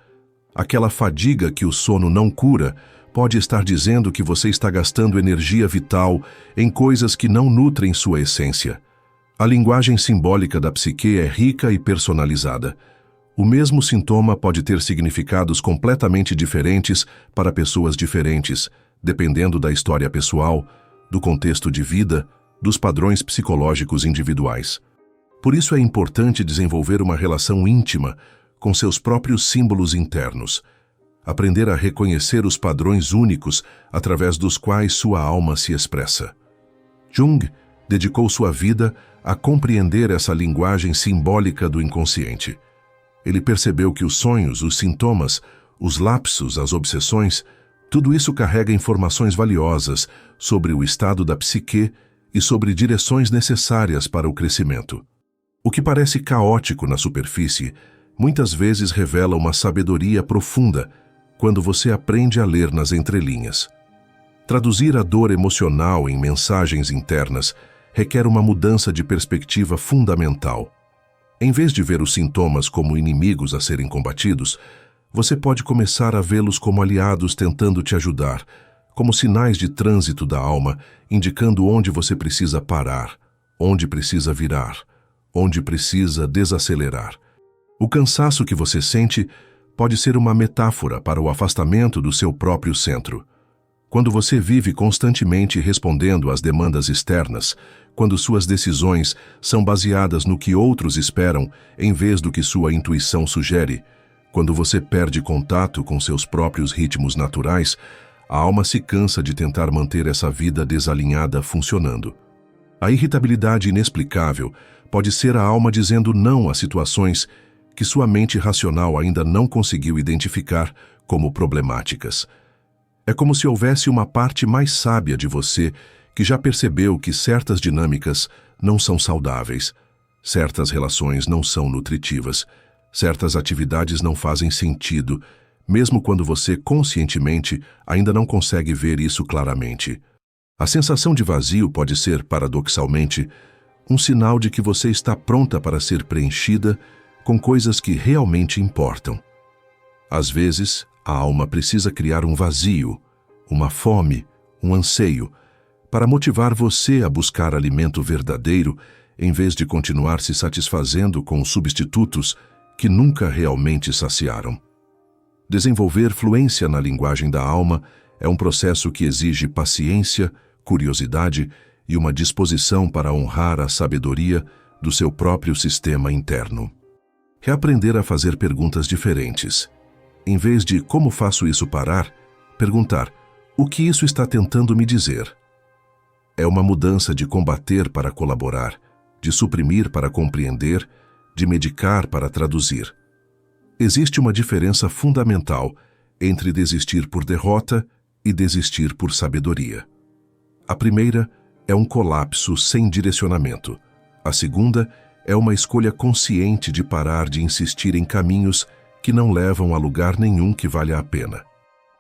Aquela fadiga que o sono não cura pode estar dizendo que você está gastando energia vital em coisas que não nutrem sua essência. A linguagem simbólica da psique é rica e personalizada. O mesmo sintoma pode ter significados completamente diferentes para pessoas diferentes, dependendo da história pessoal, do contexto de vida, dos padrões psicológicos individuais. Por isso é importante desenvolver uma relação íntima com seus próprios símbolos internos, aprender a reconhecer os padrões únicos através dos quais sua alma se expressa. Jung dedicou sua vida a compreender essa linguagem simbólica do inconsciente. Ele percebeu que os sonhos, os sintomas, os lapsos, as obsessões, tudo isso carrega informações valiosas sobre o estado da psique e sobre direções necessárias para o crescimento. O que parece caótico na superfície, muitas vezes revela uma sabedoria profunda quando você aprende a ler nas entrelinhas. Traduzir a dor emocional em mensagens internas requer uma mudança de perspectiva fundamental. Em vez de ver os sintomas como inimigos a serem combatidos, você pode começar a vê-los como aliados tentando te ajudar, como sinais de trânsito da alma, indicando onde você precisa parar, onde precisa virar, onde precisa desacelerar. O cansaço que você sente pode ser uma metáfora para o afastamento do seu próprio centro. Quando você vive constantemente respondendo às demandas externas, quando suas decisões são baseadas no que outros esperam em vez do que sua intuição sugere, quando você perde contato com seus próprios ritmos naturais, a alma se cansa de tentar manter essa vida desalinhada funcionando. A irritabilidade inexplicável pode ser a alma dizendo não a situações que sua mente racional ainda não conseguiu identificar como problemáticas. É como se houvesse uma parte mais sábia de você que já percebeu que certas dinâmicas não são saudáveis, certas relações não são nutritivas, certas atividades não fazem sentido, mesmo quando você conscientemente ainda não consegue ver isso claramente. A sensação de vazio pode ser, paradoxalmente, um sinal de que você está pronta para ser preenchida com coisas que realmente importam. Às vezes, a alma precisa criar um vazio, uma fome, um anseio, para motivar você a buscar alimento verdadeiro em vez de continuar se satisfazendo com substitutos que nunca realmente saciaram. Desenvolver fluência na linguagem da alma é um processo que exige paciência, curiosidade e uma disposição para honrar a sabedoria do seu próprio sistema interno. Reaprender a fazer perguntas diferentes. Em vez de como faço isso parar, perguntar o que isso está tentando me dizer. É uma mudança de combater para colaborar, de suprimir para compreender, de medicar para traduzir. Existe uma diferença fundamental entre desistir por derrota e desistir por sabedoria. A primeira é um colapso sem direcionamento. A segunda é uma escolha consciente de parar de insistir em caminhos que não levam a lugar nenhum que valha a pena.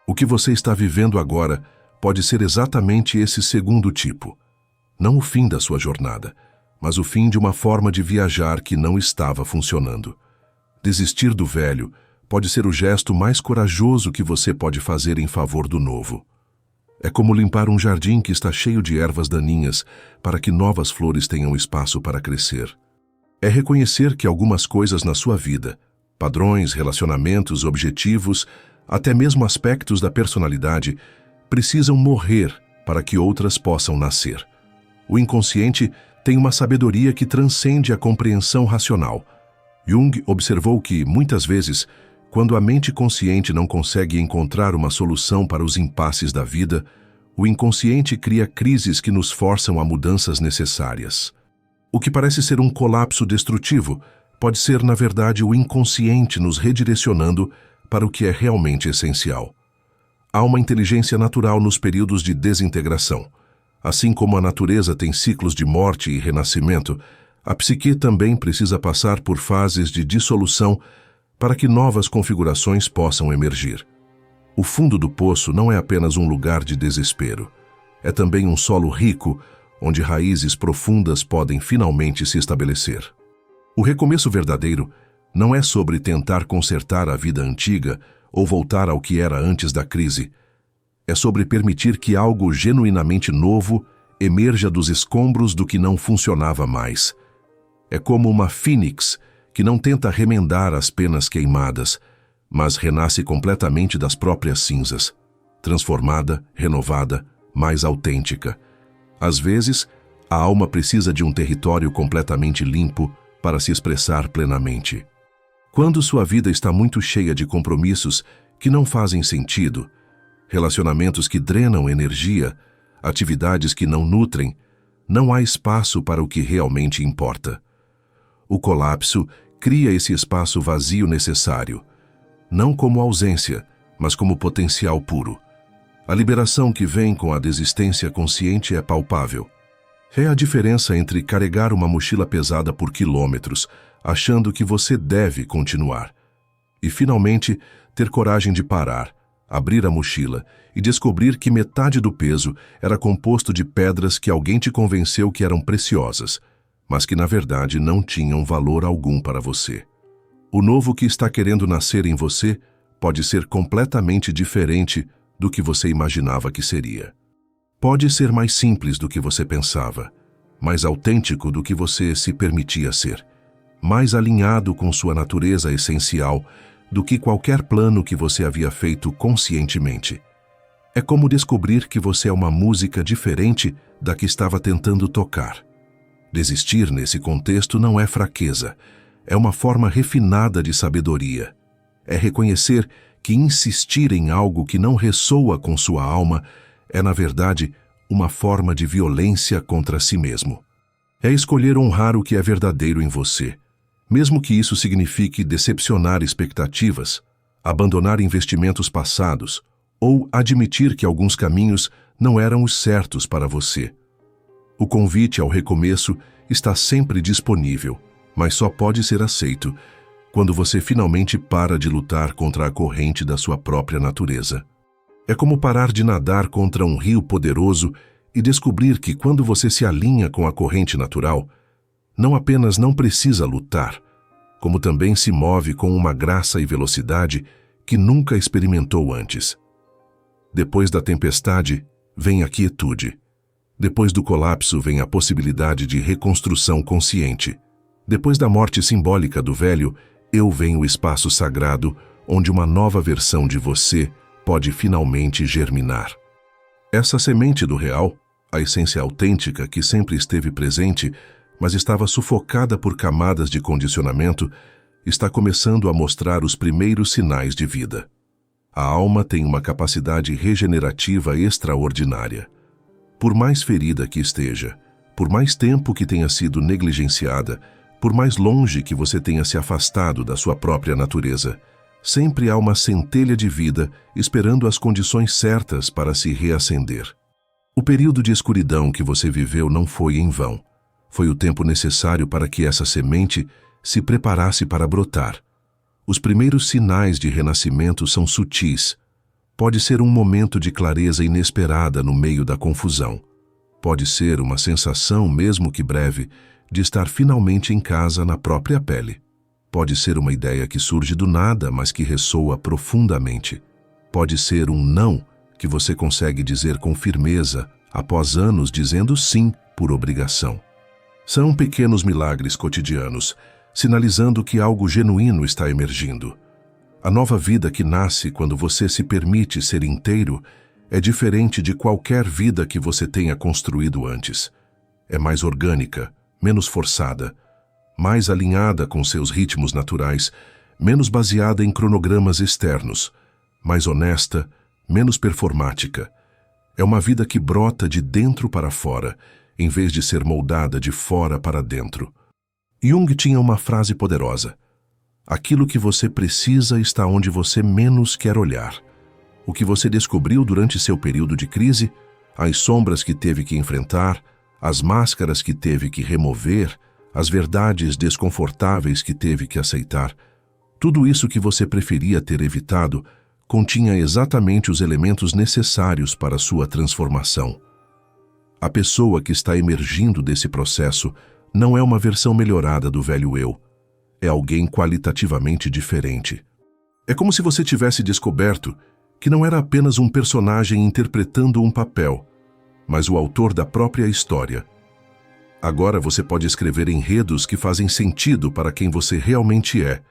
O que você está vivendo agora pode ser exatamente esse segundo tipo. Não o fim da sua jornada, mas o fim de uma forma de viajar que não estava funcionando. Desistir do velho pode ser o gesto mais corajoso que você pode fazer em favor do novo. É como limpar um jardim que está cheio de ervas daninhas para que novas flores tenham espaço para crescer. É reconhecer que algumas coisas na sua vida, padrões, relacionamentos, objetivos, até mesmo aspectos da personalidade, precisam morrer para que outras possam nascer. O inconsciente tem uma sabedoria que transcende a compreensão racional. Jung observou que, muitas vezes, quando a mente consciente não consegue encontrar uma solução para os impasses da vida, o inconsciente cria crises que nos forçam a mudanças necessárias. O que parece ser um colapso destrutivo pode ser, na verdade, o inconsciente nos redirecionando para o que é realmente essencial. Há uma inteligência natural nos períodos de desintegração. Assim como a natureza tem ciclos de morte e renascimento, a psique também precisa passar por fases de dissolução para que novas configurações possam emergir. O fundo do poço não é apenas um lugar de desespero. É também um solo rico, onde raízes profundas podem finalmente se estabelecer. O recomeço verdadeiro não é sobre tentar consertar a vida antiga ou voltar ao que era antes da crise. É sobre permitir que algo genuinamente novo emerja dos escombros do que não funcionava mais. É como uma fênix que não tenta remendar as penas queimadas, mas renasce completamente das próprias cinzas, transformada, renovada, mais autêntica. Às vezes, a alma precisa de um território completamente limpo para se expressar plenamente. Quando sua vida está muito cheia de compromissos que não fazem sentido, relacionamentos que drenam energia, atividades que não nutrem, não há espaço para o que realmente importa. O colapso cria esse espaço vazio necessário, não como ausência, mas como potencial puro. A liberação que vem com a desistência consciente é palpável. É a diferença entre carregar uma mochila pesada por quilômetros, achando que você deve continuar, e finalmente ter coragem de parar, abrir a mochila e descobrir que metade do peso era composto de pedras que alguém te convenceu que eram preciosas, mas que na verdade não tinham valor algum para você. O novo que está querendo nascer em você pode ser completamente diferente do que você imaginava que seria. Pode ser mais simples do que você pensava, mais autêntico do que você se permitia ser, mais alinhado com sua natureza essencial do que qualquer plano que você havia feito conscientemente. É como descobrir que você é uma música diferente da que estava tentando tocar. Desistir nesse contexto não é fraqueza, é uma forma refinada de sabedoria. É reconhecer que insistir em algo que não ressoa com sua alma é, na verdade, uma forma de violência contra si mesmo. É escolher honrar o que é verdadeiro em você, mesmo que isso signifique decepcionar expectativas, abandonar investimentos passados ou admitir que alguns caminhos não eram os certos para você. O convite ao recomeço está sempre disponível, mas só pode ser aceito quando você finalmente para de lutar contra a corrente da sua própria natureza. É como parar de nadar contra um rio poderoso e descobrir que quando você se alinha com a corrente natural, não apenas não precisa lutar, como também se move com uma graça e velocidade que nunca experimentou antes. Depois da tempestade, vem a quietude. Depois do colapso vem a possibilidade de reconstrução consciente. Depois da morte simbólica do velho, vem o espaço sagrado, onde uma nova versão de você pode finalmente germinar. Essa semente do real, a essência autêntica que sempre esteve presente, mas estava sufocada por camadas de condicionamento, está começando a mostrar os primeiros sinais de vida. A alma tem uma capacidade regenerativa extraordinária. Por mais ferida que esteja, por mais tempo que tenha sido negligenciada, por mais longe que você tenha se afastado da sua própria natureza, sempre há uma centelha de vida esperando as condições certas para se reacender. O período de escuridão que você viveu não foi em vão. Foi o tempo necessário para que essa semente se preparasse para brotar. Os primeiros sinais de renascimento são sutis. Pode ser um momento de clareza inesperada no meio da confusão. Pode ser uma sensação, mesmo que breve, de estar finalmente em casa na própria pele. Pode ser uma ideia que surge do nada, mas que ressoa profundamente. Pode ser um não que você consegue dizer com firmeza, após anos dizendo sim por obrigação. São pequenos milagres cotidianos, sinalizando que algo genuíno está emergindo. A nova vida que nasce quando você se permite ser inteiro é diferente de qualquer vida que você tenha construído antes. É mais orgânica, menos forçada, mais alinhada com seus ritmos naturais, menos baseada em cronogramas externos, mais honesta, menos performática. É uma vida que brota de dentro para fora, em vez de ser moldada de fora para dentro. Jung tinha uma frase poderosa: aquilo que você precisa está onde você menos quer olhar. O que você descobriu durante seu período de crise, as sombras que teve que enfrentar, as máscaras que teve que remover, as verdades desconfortáveis que teve que aceitar, tudo isso que você preferia ter evitado, continha exatamente os elementos necessários para sua transformação. A pessoa que está emergindo desse processo não é uma versão melhorada do velho eu. É alguém qualitativamente diferente. É como se você tivesse descoberto que não era apenas um personagem interpretando um papel, mas o autor da própria história. Agora você pode escrever enredos que fazem sentido para quem você realmente é,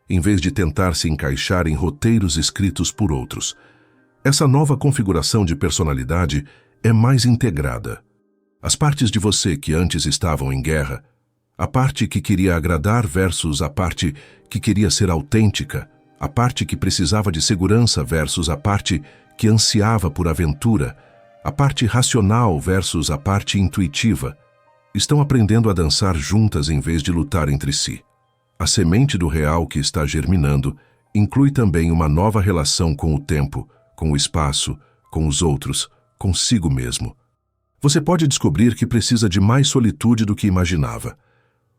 em vez de tentar se encaixar em roteiros escritos por outros. Essa nova configuração de personalidade é mais integrada. As partes de você que antes estavam em guerra, a parte que queria agradar versus a parte que queria ser autêntica, a parte que precisava de segurança versus a parte que ansiava por aventura, a parte racional versus a parte intuitiva, estão aprendendo a dançar juntas em vez de lutar entre si. A semente do real que está germinando inclui também uma nova relação com o tempo, com o espaço, com os outros, consigo mesmo. Você pode descobrir que precisa de mais solitude do que imaginava,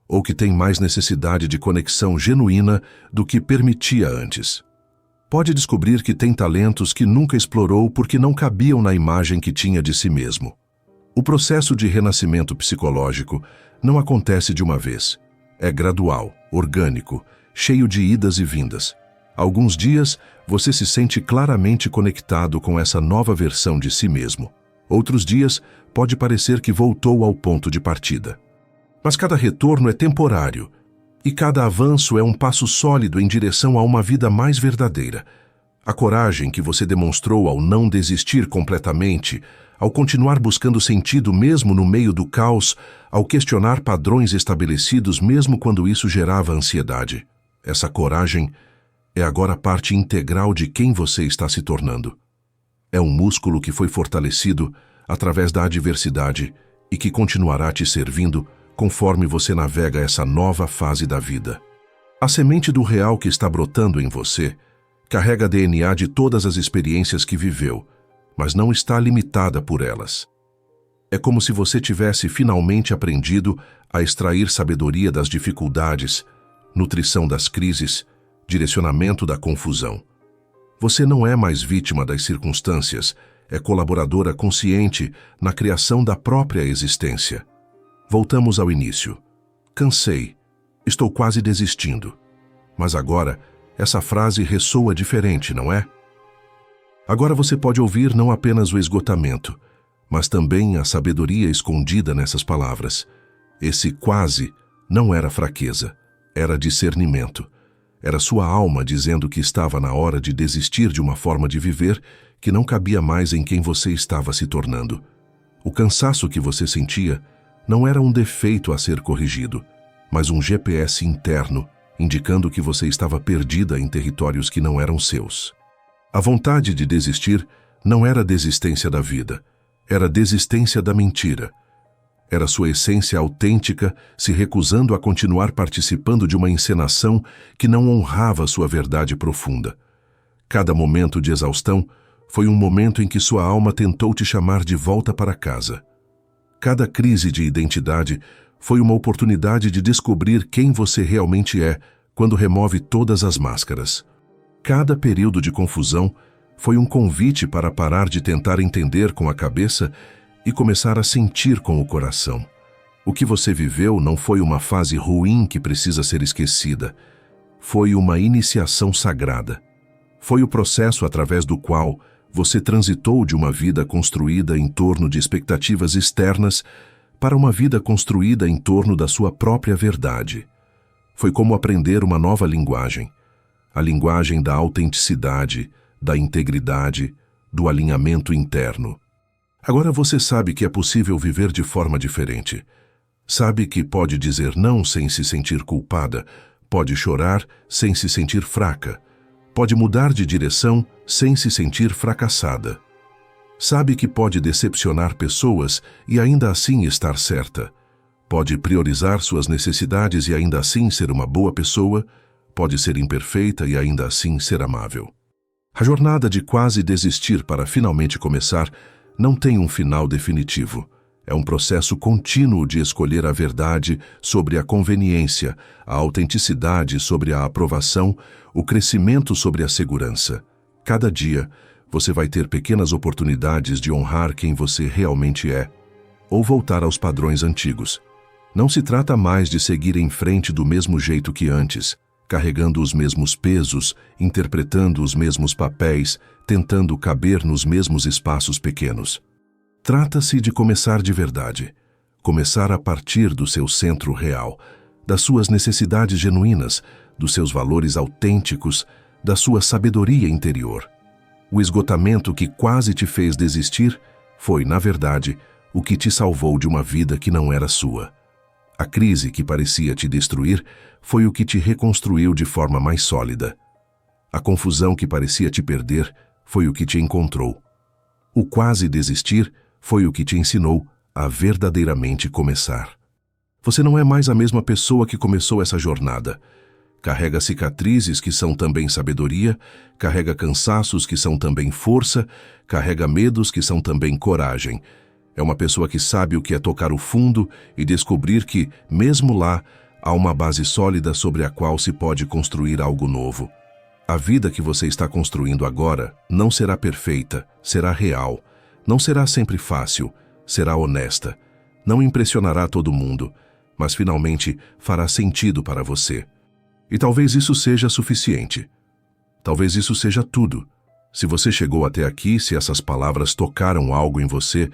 ou que tem mais necessidade de conexão genuína do que permitia antes. Pode descobrir que tem talentos que nunca explorou porque não cabiam na imagem que tinha de si mesmo. O processo de renascimento psicológico não acontece de uma vez. É gradual, orgânico, cheio de idas e vindas. Alguns dias, você se sente claramente conectado com essa nova versão de si mesmo. Outros dias, pode parecer que voltou ao ponto de partida. Mas cada retorno é temporário, e cada avanço é um passo sólido em direção a uma vida mais verdadeira. A coragem que você demonstrou ao não desistir completamente, ao continuar buscando sentido mesmo no meio do caos, ao questionar padrões estabelecidos mesmo quando isso gerava ansiedade. Essa coragem é agora parte integral de quem você está se tornando. É um músculo que foi fortalecido através da adversidade e que continuará te servindo conforme você navega essa nova fase da vida. A semente do real que está brotando em você carrega DNA de todas as experiências que viveu, mas não está limitada por elas. É como se você tivesse finalmente aprendido a extrair sabedoria das dificuldades, nutrição das crises, direcionamento da confusão. Você não é mais vítima das circunstâncias, é colaboradora consciente na criação da própria existência. Voltamos ao início. Cansei. Estou quase desistindo. Mas agora, essa frase ressoa diferente, não é? Agora você pode ouvir não apenas o esgotamento, mas também a sabedoria escondida nessas palavras. Esse quase não era fraqueza, era discernimento. Era sua alma dizendo que estava na hora de desistir de uma forma de viver que não cabia mais em quem você estava se tornando. O cansaço que você sentia não era um defeito a ser corrigido, mas um GPS interno, indicando que você estava perdida em territórios que não eram seus. A vontade de desistir não era desistência da vida, era desistência da mentira. Era sua essência autêntica se recusando a continuar participando de uma encenação que não honrava sua verdade profunda. Cada momento de exaustão foi um momento em que sua alma tentou te chamar de volta para casa. Cada crise de identidade foi uma oportunidade de descobrir quem você realmente é quando remove todas as máscaras. Cada período de confusão foi um convite para parar de tentar entender com a cabeça e começar a sentir com o coração. O que você viveu não foi uma fase ruim que precisa ser esquecida. Foi uma iniciação sagrada. Foi o processo através do qual você transitou de uma vida construída em torno de expectativas externas para uma vida construída em torno da sua própria verdade. Foi como aprender uma nova linguagem, a linguagem da autenticidade, da integridade, do alinhamento interno. Agora você sabe que é possível viver de forma diferente. Sabe que pode dizer não sem se sentir culpada, pode chorar sem se sentir fraca, pode mudar de direção sem se sentir fracassada. Sabe que pode decepcionar pessoas e ainda assim estar certa. Pode priorizar suas necessidades e ainda assim ser uma boa pessoa, pode ser imperfeita e ainda assim ser amável. A jornada de quase desistir para finalmente começar não tem um final definitivo. É um processo contínuo de escolher a verdade sobre a conveniência, a autenticidade sobre a aprovação, o crescimento sobre a segurança. Cada dia, você vai ter pequenas oportunidades de honrar quem você realmente é, ou voltar aos padrões antigos. Não se trata mais de seguir em frente do mesmo jeito que antes, carregando os mesmos pesos, interpretando os mesmos papéis, tentando caber nos mesmos espaços pequenos. Trata-se de começar de verdade, começar a partir do seu centro real, das suas necessidades genuínas, dos seus valores autênticos, da sua sabedoria interior. O esgotamento que quase te fez desistir foi, na verdade, o que te salvou de uma vida que não era sua. A crise que parecia te destruir foi o que te reconstruiu de forma mais sólida. A confusão que parecia te perder foi o que te encontrou. O quase desistir foi o que te ensinou a verdadeiramente começar. Você não é mais a mesma pessoa que começou essa jornada. Carrega cicatrizes que são também sabedoria, carrega cansaços que são também força, carrega medos que são também coragem. É uma pessoa que sabe o que é tocar o fundo e descobrir que, mesmo lá, há uma base sólida sobre a qual se pode construir algo novo. A vida que você está construindo agora não será perfeita, será real. Não será sempre fácil, será honesta. Não impressionará todo mundo, mas finalmente fará sentido para você. E talvez isso seja suficiente. Talvez isso seja tudo. Se você chegou até aqui, se essas palavras tocaram algo em você,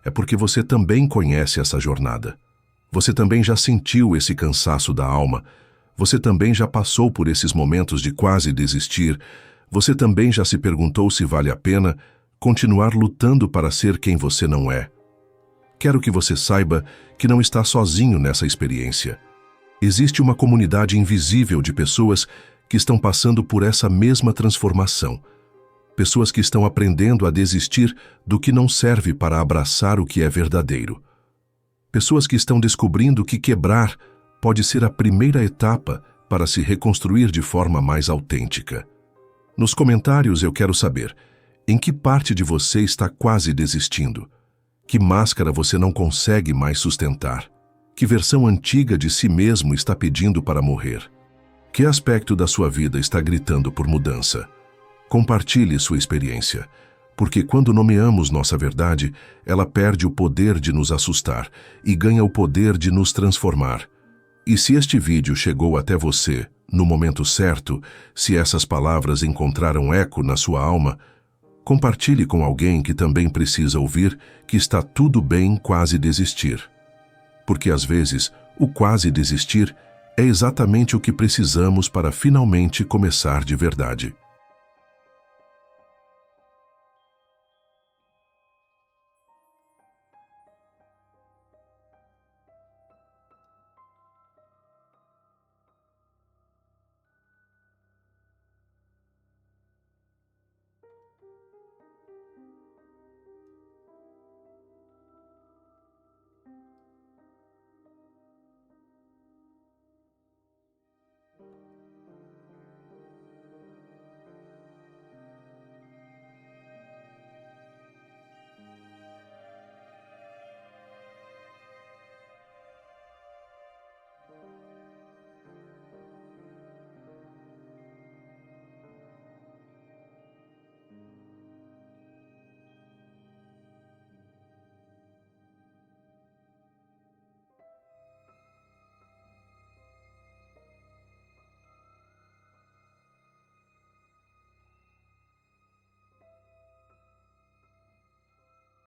é porque você também conhece essa jornada. Você também já sentiu esse cansaço da alma. Você também já passou por esses momentos de quase desistir. Você também já se perguntou se vale a pena continuar lutando para ser quem você não é. Quero que você saiba que não está sozinho nessa experiência. Existe uma comunidade invisível de pessoas que estão passando por essa mesma transformação. Pessoas que estão aprendendo a desistir do que não serve para abraçar o que é verdadeiro. Pessoas que estão descobrindo que quebrar pode ser a primeira etapa para se reconstruir de forma mais autêntica. Nos comentários eu quero saber, em que parte de você está quase desistindo? Que máscara você não consegue mais sustentar? Que versão antiga de si mesmo está pedindo para morrer? Que aspecto da sua vida está gritando por mudança? Compartilhe sua experiência, porque quando nomeamos nossa verdade, ela perde o poder de nos assustar e ganha o poder de nos transformar. E se este vídeo chegou até você no momento certo, se essas palavras encontraram eco na sua alma, Compartilhe com alguém que também precisa ouvir que está tudo bem quase desistir. Porque às vezes, o quase desistir é exatamente o que precisamos para finalmente começar de verdade.